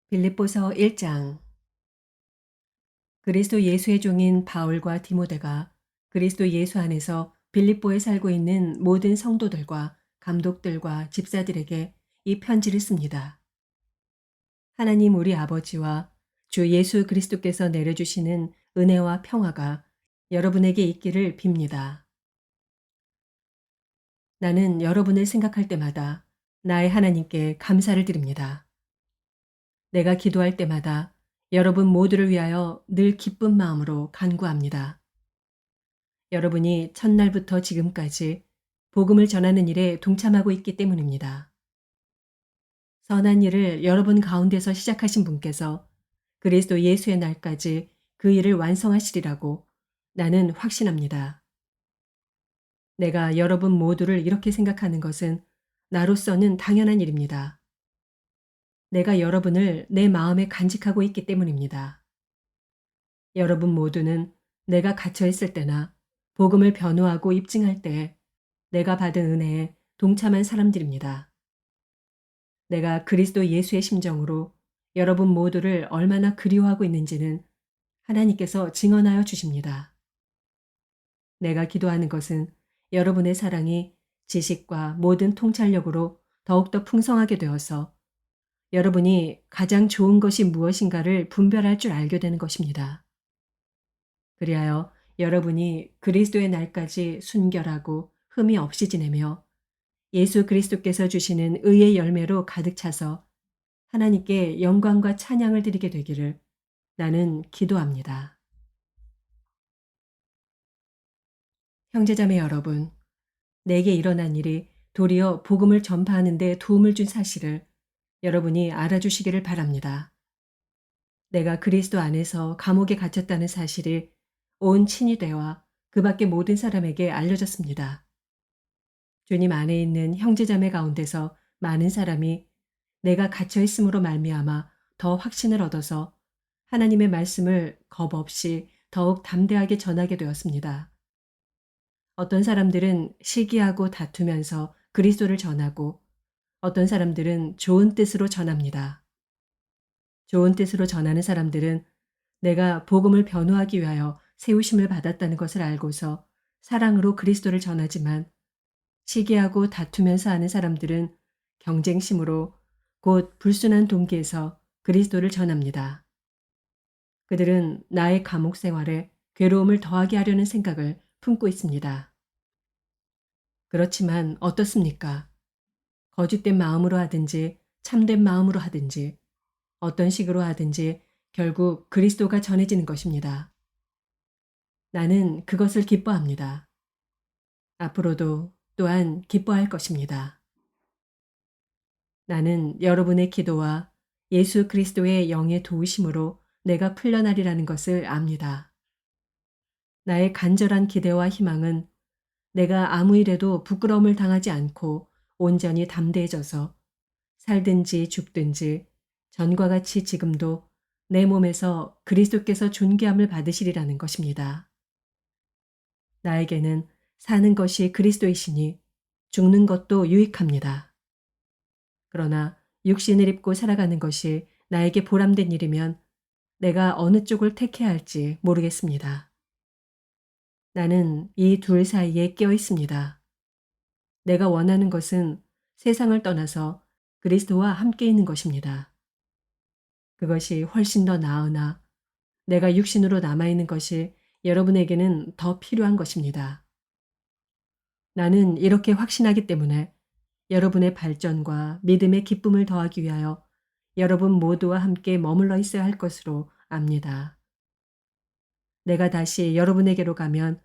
빌립보서 1장. 그리스도 예수의 종인 바울과 디모데가 그리스도 예수 안에서 빌립보에 살고 있는 모든 성도들과 감독들과 집사들에게 이 편지를 씁니다. 하나님 우리 아버지와 주 예수 그리스도께서 내려주시는 은혜와 평화가 여러분에게 있기를 빕니다. 나는 여러분을 생각할 때마다 나의 하나님께 감사를 드립니다. 내가 기도할 때마다 여러분 모두를 위하여 늘 기쁜 마음으로 간구합니다. 여러분이 첫날부터 지금까지 복음을 전하는 일에 동참하고 있기 때문입니다. 선한 일을 여러분 가운데서 시작하신 분께서 그리스도 예수의 날까지 그 일을 완성하시리라고 나는 확신합니다. 내가 여러분 모두를 이렇게 생각하는 것은 나로서는 당연한 일입니다. 내가 여러분을 내 마음에 간직하고 있기 때문입니다. 여러분 모두는 내가 갇혀 있을 때나 복음을 변호하고 입증할 때 내가 받은 은혜에 동참한 사람들입니다. 내가 그리스도 예수의 심정으로 여러분 모두를 얼마나 그리워하고 있는지는 하나님께서 증언하여 주십니다. 내가 기도하는 것은 여러분의 사랑이 지식과 모든 통찰력으로 더욱더 풍성하게 되어서 여러분이 가장 좋은 것이 무엇인가를 분별할 줄 알게 되는 것입니다. 그리하여 여러분이 그리스도의 날까지 순결하고 흠이 없이 지내며 예수 그리스도께서 주시는 의의 열매로 가득 차서 하나님께 영광과 찬양을 드리게 되기를 나는 기도합니다. 형제자매 여러분, 내게 일어난 일이 도리어 복음을 전파하는 데 도움을 준 사실을 여러분이 알아주시기를 바랍니다. 내가 그리스도 안에서 감옥에 갇혔다는 사실이 온 친위대와 그 밖의 모든 사람에게 알려졌습니다. 주님 안에 있는 형제자매 가운데서 많은 사람이 내가 갇혀 있음으로 말미암아 더 확신을 얻어서 하나님의 말씀을 겁 없이 더욱 담대하게 전하게 되었습니다. 어떤 사람들은 시기하고 다투면서 그리스도를 전하고 어떤 사람들은 좋은 뜻으로 전합니다. 좋은 뜻으로 전하는 사람들은 내가 복음을 변호하기 위하여 세우심을 받았다는 것을 알고서 사랑으로 그리스도를 전하지만 시기하고 다투면서 하는 사람들은 경쟁심으로 곧 불순한 동기에서 그리스도를 전합니다. 그들은 나의 감옥 생활에 괴로움을 더하게 하려는 생각을 품고 있습니다. 그렇지만 어떻습니까? 거짓된 마음으로 하든지 참된 마음으로 하든지 어떤 식으로 하든지 결국 그리스도가 전해지는 것입니다. 나는 그것을 기뻐합니다. 앞으로도 또한 기뻐할 것입니다. 나는 여러분의 기도와 예수 그리스도의 영의 도우심으로 내가 풀려나리라는 것을 압니다. 나의 간절한 기대와 희망은 내가 아무 일에도 부끄러움을 당하지 않고 온전히 담대해져서 살든지 죽든지 전과 같이 지금도 내 몸에서 그리스도께서 존귀함을 받으시리라는 것입니다. 나에게는 사는 것이 그리스도이시니 죽는 것도 유익합니다. 그러나 육신을 입고 살아가는 것이 나에게 보람된 일이면 내가 어느 쪽을 택해야 할지 모르겠습니다. 나는 이 둘 사이에 끼어 있습니다. 내가 원하는 것은 세상을 떠나서 그리스도와 함께 있는 것입니다. 그것이 훨씬 더 나으나 내가 육신으로 남아있는 것이 여러분에게는 더 필요한 것입니다. 나는 이렇게 확신하기 때문에 여러분의 발전과 믿음의 기쁨을 더하기 위하여 여러분 모두와 함께 머물러 있어야 할 것으로 압니다. 내가 다시 여러분에게로 가면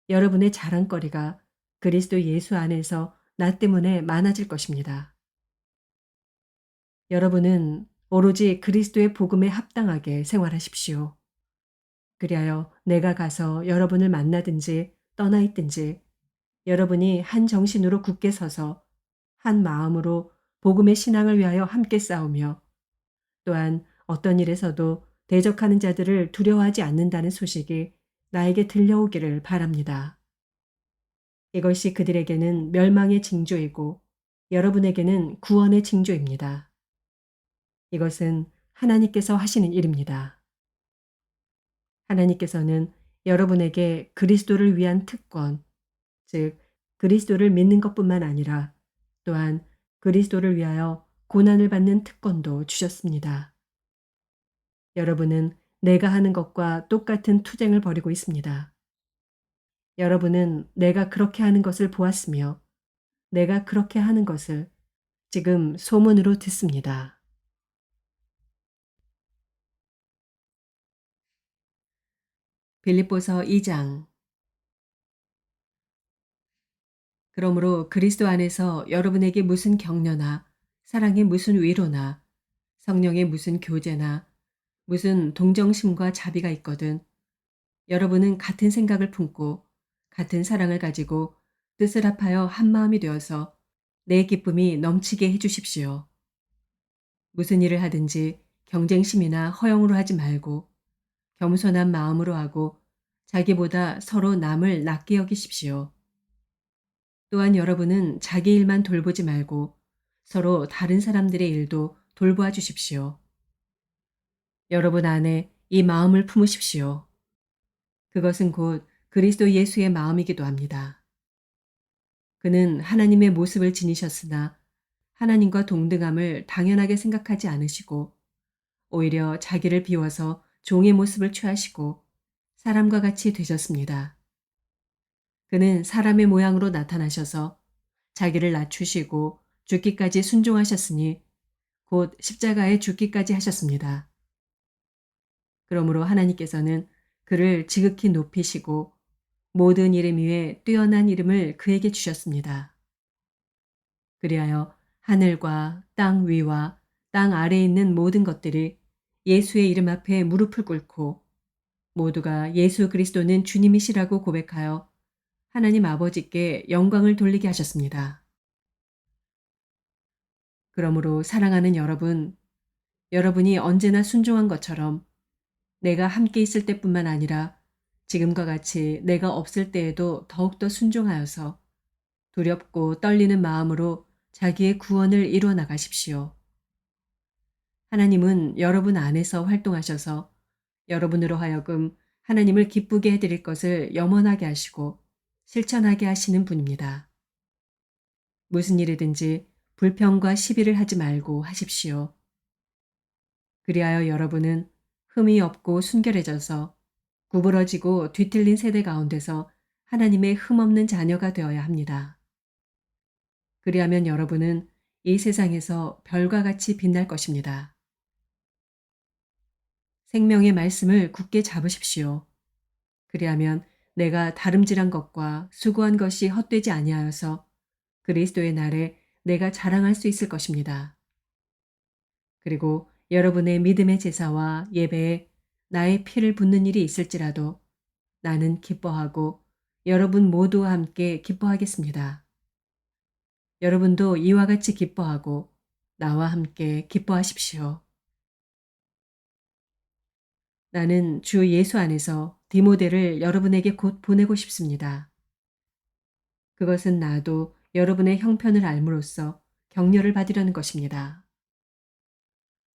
여러분의 자랑거리가 그리스도 예수 안에서 나 때문에 많아질 것입니다. 여러분은 오로지 그리스도의 복음에 합당하게 생활하십시오. 그리하여 내가 가서 여러분을 만나든지 떠나 있든지 여러분이 한 정신으로 굳게 서서 한 마음으로 복음의 신앙을 위하여 함께 싸우며 또한 어떤 일에서도 대적하는 자들을 두려워하지 않는다는 소식이 나에게 들려오기를 바랍니다. 이것이 그들에게는 멸망의 징조이고 여러분에게는 구원의 징조입니다. 이것은 하나님께서 하시는 일입니다. 하나님께서는 여러분에게 그리스도를 위한 특권, 즉 그리스도를 믿는 것뿐만 아니라 또한 그리스도를 위하여 고난을 받는 특권도 주셨습니다. 여러분은 내가 하는 것과 똑같은 투쟁을 벌이고 있습니다. 여러분은 내가 그렇게 하는 것을 보았으며 내가 그렇게 하는 것을 지금 소문으로 듣습니다. 빌립보서 2장. 그러므로 그리스도 안에서 여러분에게 무슨 격려나 사랑의 무슨 위로나 성령의 무슨 교제나 무슨 동정심과 자비가 있거든 여러분은 같은 생각을 품고 같은 사랑을 가지고 뜻을 합하여 한 마음이 되어서 내 기쁨이 넘치게 해 주십시오. 무슨 일을 하든지 경쟁심이나 허영으로 하지 말고 겸손한 마음으로 하고 자기보다 서로 남을 낮게 여기십시오. 또한 여러분은 자기 일만 돌보지 말고 서로 다른 사람들의 일도 돌보아 주십시오. 여러분 안에 이 마음을 품으십시오. 그것은 곧 그리스도 예수의 마음이기도 합니다. 그는 하나님의 모습을 지니셨으나 하나님과 동등함을 당연하게 생각하지 않으시고 오히려 자기를 비워서 종의 모습을 취하시고 사람과 같이 되셨습니다. 그는 사람의 모양으로 나타나셔서 자기를 낮추시고 죽기까지 순종하셨으니 곧 십자가에 죽기까지 하셨습니다. 그러므로 하나님께서는 그를 지극히 높이시고 모든 이름 위에 뛰어난 이름을 그에게 주셨습니다. 그리하여 하늘과 땅 위와 땅 아래에 있는 모든 것들이 예수의 이름 앞에 무릎을 꿇고 모두가 예수 그리스도는 주님이시라고 고백하여 하나님 아버지께 영광을 돌리게 하셨습니다. 그러므로 사랑하는 여러분, 여러분이 언제나 순종한 것처럼 내가 함께 있을 때뿐만 아니라 지금과 같이 내가 없을 때에도 더욱더 순종하여서 두렵고 떨리는 마음으로 자기의 구원을 이루어 나가십시오. 하나님은 여러분 안에서 활동하셔서 여러분으로 하여금 하나님을 기쁘게 해드릴 것을 염원하게 하시고 실천하게 하시는 분입니다. 무슨 일이든지 불평과 시비를 하지 말고 하십시오. 그리하여 여러분은 흠이 없고 순결해져서 구부러지고 뒤틀린 세대 가운데서 하나님의 흠없는 자녀가 되어야 합니다. 그리하면 여러분은 이 세상에서 별과 같이 빛날 것입니다. 생명의 말씀을 굳게 잡으십시오. 그리하면 내가 다름질한 것과 수고한 것이 헛되지 아니하여서 그리스도의 날에 내가 자랑할 수 있을 것입니다. 그리고 여러분의 믿음의 제사와 예배에 나의 피를 붓는 일이 있을지라도 나는 기뻐하고 여러분 모두와 함께 기뻐하겠습니다. 여러분도 이와 같이 기뻐하고 나와 함께 기뻐하십시오. 나는 주 예수 안에서 디모데를 여러분에게 곧 보내고 싶습니다. 그것은 나도 여러분의 형편을 알므로써 격려를 받으려는 것입니다.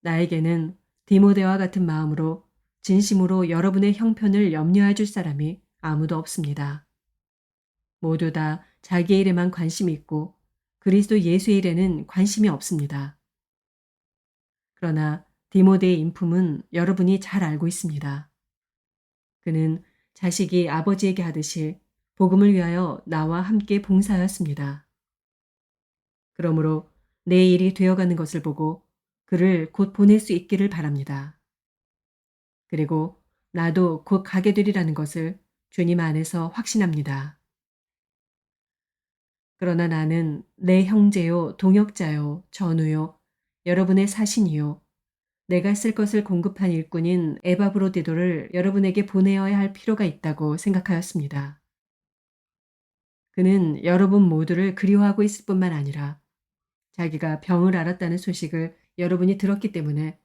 나에게는 디모데와 같은 마음으로 진심으로 여러분의 형편을 염려해 줄 사람이 아무도 없습니다. 모두 다 자기의 일에만 관심이 있고 그리스도 예수의 일에는 관심이 없습니다. 그러나 디모데의 인품은 여러분이 잘 알고 있습니다. 그는 자식이 아버지에게 하듯이 복음을 위하여 나와 함께 봉사하였습니다. 그러므로 내 일이 되어가는 것을 보고 그를 곧 보낼 수 있기를 바랍니다. 그리고 나도 곧 가게 되리라는 것을 주님 안에서 확신합니다. 그러나 나는 내 형제요, 동역자요, 전우요, 여러분의 사신이요, 내가 쓸 것을 공급한 일꾼인 에바브로디도를 여러분에게 보내어야 할 필요가 있다고 생각하였습니다. 그는 여러분 모두를 그리워하고 있을 뿐만 아니라 자기가 병을 앓았다는 소식을 여러분이 들었기 때문에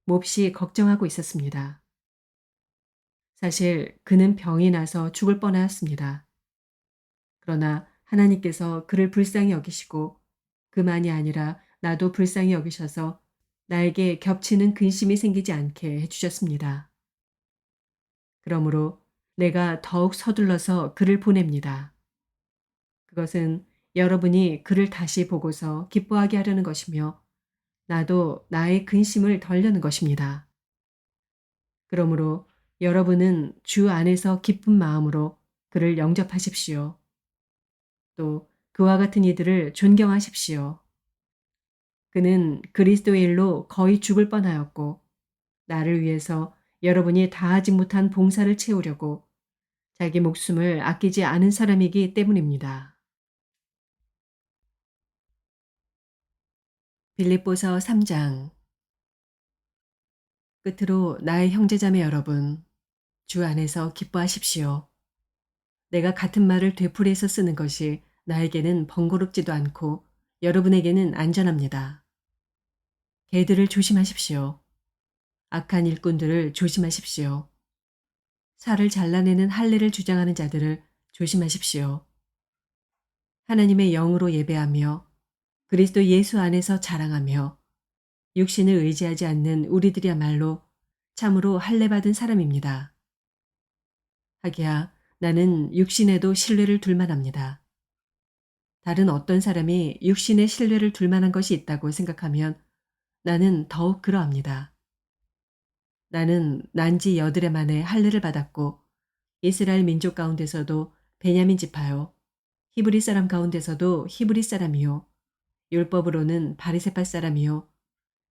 몹시 걱정하고 있었습니다. 사실 그는 병이 나서 죽을 뻔하였습니다. 그러나 하나님께서 그를 불쌍히 여기시고 그만이 아니라 나도 불쌍히 여기셔서 나에게 겹치는 근심이 생기지 않게 해주셨습니다. 그러므로 내가 더욱 서둘러서 글을 보냅니다. 그것은 여러분이 글을 다시 보고서 기뻐하게 하려는 것이며 나도 나의 근심을 덜려는 것입니다. 그러므로 여러분은 주 안에서 기쁜 마음으로 그를 영접하십시오. 또 그와 같은 이들을 존경하십시오. 그는 그리스도의 일로 거의 죽을 뻔하였고 나를 위해서 여러분이 다하지 못한 봉사를 채우려고 자기 목숨을 아끼지 않은 사람이기 때문입니다. 빌립보서 3장. 끝으로 나의 형제자매 여러분, 주 안에서 기뻐하십시오. 내가 같은 말을 되풀이해서 쓰는 것이 나에게는 번거롭지도 않고 여러분에게는 안전합니다. 개들을 조심하십시오. 악한 일꾼들을 조심하십시오. 살을 잘라내는 할례를 주장하는 자들을 조심하십시오. 하나님의 영으로 예배하며 그리스도 예수 안에서 자랑하며 육신을 의지하지 않는 우리들이야말로 참으로 할례받은 사람입니다. 하기야 나는 육신에도 신뢰를 둘 만합니다. 다른 어떤 사람이 육신에 신뢰를 둘 만한 것이 있다고 생각하면 나는 더욱 그러합니다. 나는 난지 여드레 만에 할례를 받았고 이스라엘 민족 가운데서도 베냐민 지파요 히브리 사람 가운데서도 히브리 사람이요 율법으로는 바리새파 사람이요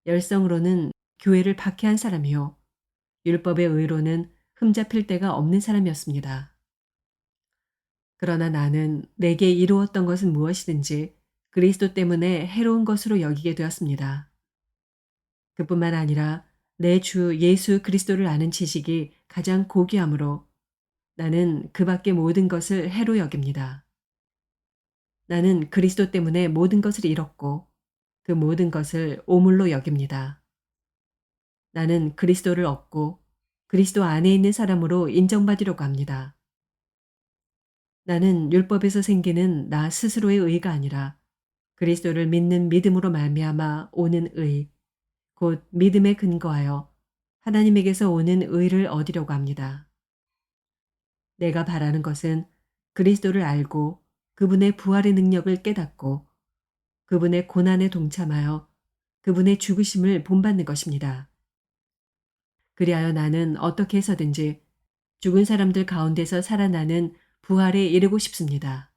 열성으로는 교회를 박해한 사람이요 율법의 의로는 흠잡힐 데가 없는 사람이었습니다. 그러나 나는 내게 이루었던 것은 무엇이든지 그리스도 때문에 해로운 것으로 여기게 되었습니다. 그뿐만 아니라 내 주 예수 그리스도를 아는 지식이 가장 고귀하므로 나는 그 밖의 모든 것을 해로 여깁니다. 나는 그리스도 때문에 모든 것을 잃었고 그 모든 것을 오물로 여깁니다. 나는 그리스도를 얻고 그리스도 안에 있는 사람으로 인정받으려고 합니다. 나는 율법에서 생기는 나 스스로의 의가 아니라 그리스도를 믿는 믿음으로 말미암아 오는 의, 곧 믿음에 근거하여 하나님에게서 오는 의를 얻으려고 합니다. 내가 바라는 것은 그리스도를 알고 그분의 부활의 능력을 깨닫고 그분의 고난에 동참하여 그분의 죽으심을 본받는 것입니다. 그리하여 나는 어떻게 해서든지 죽은 사람들 가운데서 살아나는 부활에 이르고 싶습니다.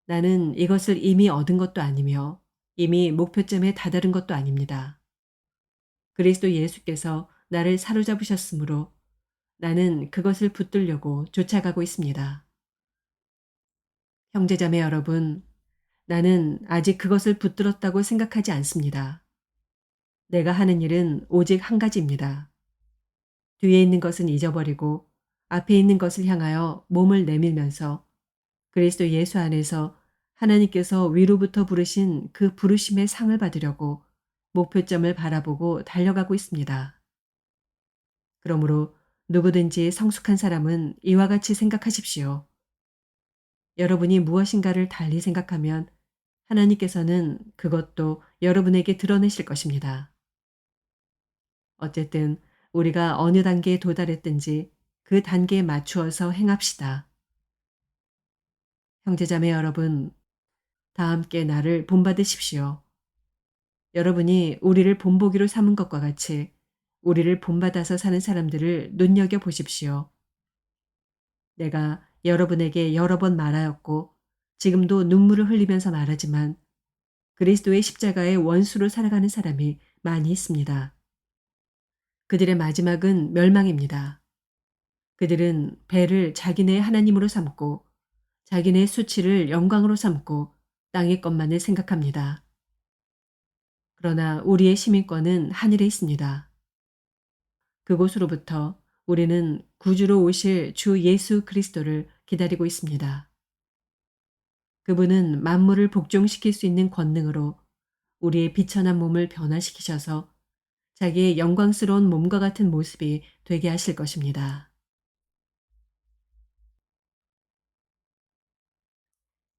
나는 이것을 이미 얻은 것도 아니며 이미 목표점에 다다른 것도 아닙니다. 그리스도 예수께서 나를 사로잡으셨으므로 나는 그것을 붙들려고 쫓아가고 있습니다. 형제자매 여러분, 나는 아직 그것을 붙들었다고 생각하지 않습니다. 내가 하는 일은 오직 한 가지입니다. 뒤에 있는 것은 잊어버리고 앞에 있는 것을 향하여 몸을 내밀면서 그리스도 예수 안에서 하나님께서 위로부터 부르신 그 부르심의 상을 받으려고 목표점을 바라보고 달려가고 있습니다. 그러므로 누구든지 성숙한 사람은 이와 같이 생각하십시오. 여러분이 무엇인가를 달리 생각하면 하나님께서는 그것도 여러분에게 드러내실 것입니다. 어쨌든 우리가 어느 단계에 도달했든지 그 단계에 맞추어서 행합시다. 형제자매 여러분, 다 함께 나를 본받으십시오. 여러분이 우리를 본보기로 삼은 것과 같이 우리를 본받아서 사는 사람들을 눈여겨 보십시오. 내가 여러분에게 여러 번 말하였고 지금도 눈물을 흘리면서 말하지만 그리스도의 십자가의 원수로 살아가는 사람이 많이 있습니다. 그들의 마지막은 멸망입니다. 그들은 배를 자기네 하나님으로 삼고 자기네 수치를 영광으로 삼고 땅의 것만을 생각합니다. 그러나 우리의 시민권은 하늘에 있습니다. 그곳으로부터 우리는 구주로 오실 주 예수 그리스도를 기다리고 있습니다. 그분은 만물을 복종시킬 수 있는 권능으로 우리의 비천한 몸을 변화시키셔서 자기의 영광스러운 몸과 같은 모습이 되게 하실 것입니다.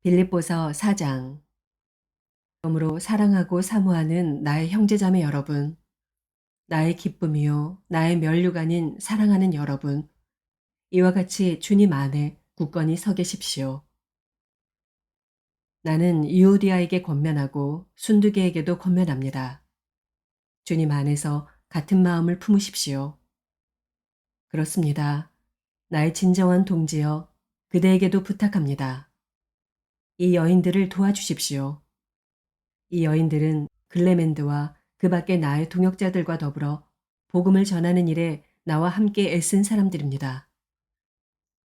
빌립보서 4장. 마음으로 사랑하고 사모하는 나의 형제자매 여러분, 나의 기쁨이요, 나의 면류가 아닌 사랑하는 여러분, 이와 같이 주님 안에 굳건히 서 계십시오. 나는 유오디아에게 권면하고 순두계에게도 권면합니다. 주님 안에서 같은 마음을 품으십시오. 그렇습니다. 나의 진정한 동지여, 그대에게도 부탁합니다. 이 여인들을 도와주십시오. 이 여인들은 글레멘드와 그 밖의 나의 동역자들과 더불어 복음을 전하는 일에 나와 함께 애쓴 사람들입니다.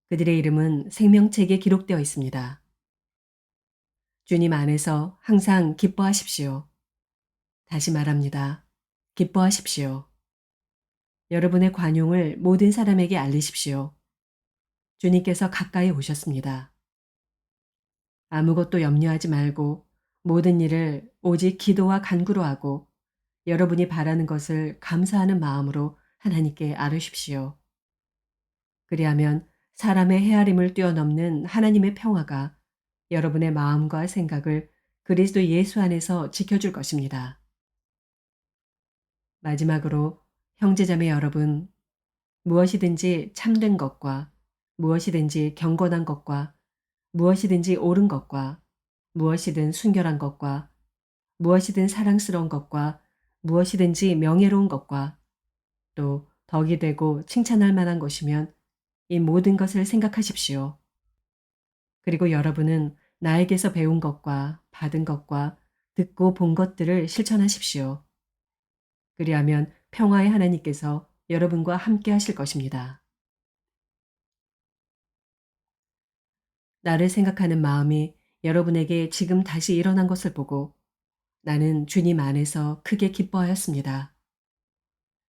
그들의 이름은 생명책에 기록되어 있습니다. 주님 안에서 항상 기뻐하십시오. 다시 말합니다. 기뻐하십시오. 여러분의 관용을 모든 사람에게 알리십시오. 주님께서 가까이 오셨습니다. 아무것도 염려하지 말고 모든 일을 오직 기도와 간구로 하고 여러분이 바라는 것을 감사하는 마음으로 하나님께 아뢰십시오. 그리하면 사람의 헤아림을 뛰어넘는 하나님의 평화가 여러분의 마음과 생각을 그리스도 예수 안에서 지켜줄 것입니다. 마지막으로 형제자매 여러분, 무엇이든지 참된 것과 무엇이든지 경건한 것과 무엇이든지 옳은 것과 무엇이든 순결한 것과 무엇이든 사랑스러운 것과 무엇이든지 명예로운 것과 또 덕이 되고 칭찬할 만한 것이면 이 모든 것을 생각하십시오. 그리고 여러분은 나에게서 배운 것과 받은 것과 듣고 본 것들을 실천하십시오. 그리하면 평화의 하나님께서 여러분과 함께 하실 것입니다. 나를 생각하는 마음이 여러분에게 지금 다시 일어난 것을 보고 나는 주님 안에서 크게 기뻐하였습니다.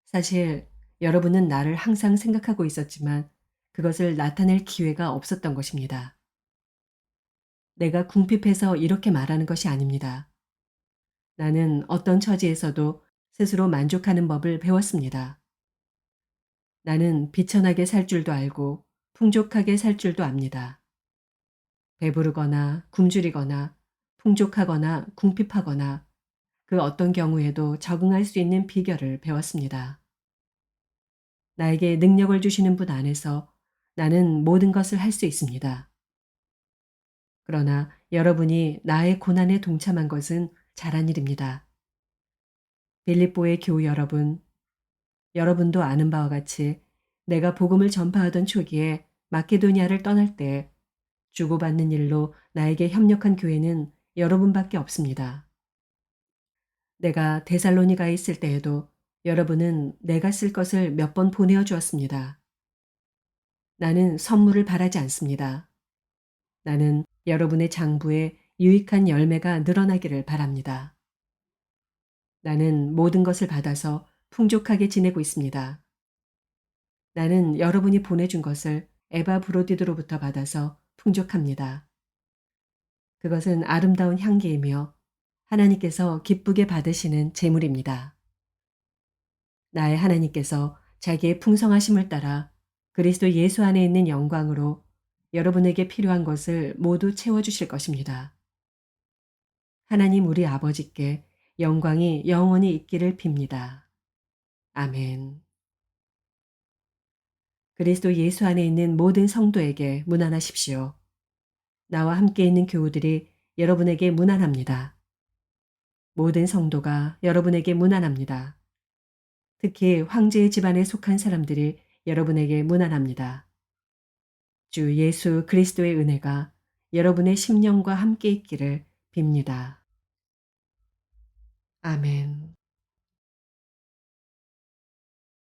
사실 여러분은 나를 항상 생각하고 있었지만 그것을 나타낼 기회가 없었던 것입니다. 내가 궁핍해서 이렇게 말하는 것이 아닙니다. 나는 어떤 처지에서도 스스로 만족하는 법을 배웠습니다. 나는 비천하게 살 줄도 알고 풍족하게 살 줄도 압니다. 배부르거나 굶주리거나 풍족하거나 궁핍하거나 그 어떤 경우에도 적응할 수 있는 비결을 배웠습니다. 나에게 능력을 주시는 분 안에서 나는 모든 것을 할 수 있습니다. 그러나 여러분이 나의 고난에 동참한 것은 잘한 일입니다. 빌립보의 교우 여러분, 여러분도 아는 바와 같이 내가 복음을 전파하던 초기에 마케도니아를 떠날 때 주고받는 일로 나에게 협력한 교회는 여러분밖에 없습니다. 내가 데살로니가에 있을 때에도 여러분은 내가 쓸 것을 몇 번 보내어 주었습니다. 나는 선물을 바라지 않습니다. 나는 여러분의 장부에 유익한 열매가 늘어나기를 바랍니다. 나는 모든 것을 받아서 풍족하게 지내고 있습니다. 나는 여러분이 보내준 것을 에바 브로디드로부터 받아서 풍족합니다. 그것은 아름다운 향기이며 하나님께서 기쁘게 받으시는 제물입니다. 나의 하나님께서 자기의 풍성하심을 따라 그리스도 예수 안에 있는 영광으로 여러분에게 필요한 것을 모두 채워주실 것입니다. 하나님 우리 아버지께 영광이 영원히 있기를 빕니다. 아멘. 그리스도 예수 안에 있는 모든 성도에게 문안하십시오. 나와 함께 있는 교우들이 여러분에게 문안합니다. 모든 성도가 여러분에게 문안합니다. 특히 황제의 집안에 속한 사람들이 여러분에게 문안합니다. 주 예수 그리스도의 은혜가 여러분의 심령과 함께 있기를 빕니다. 아멘.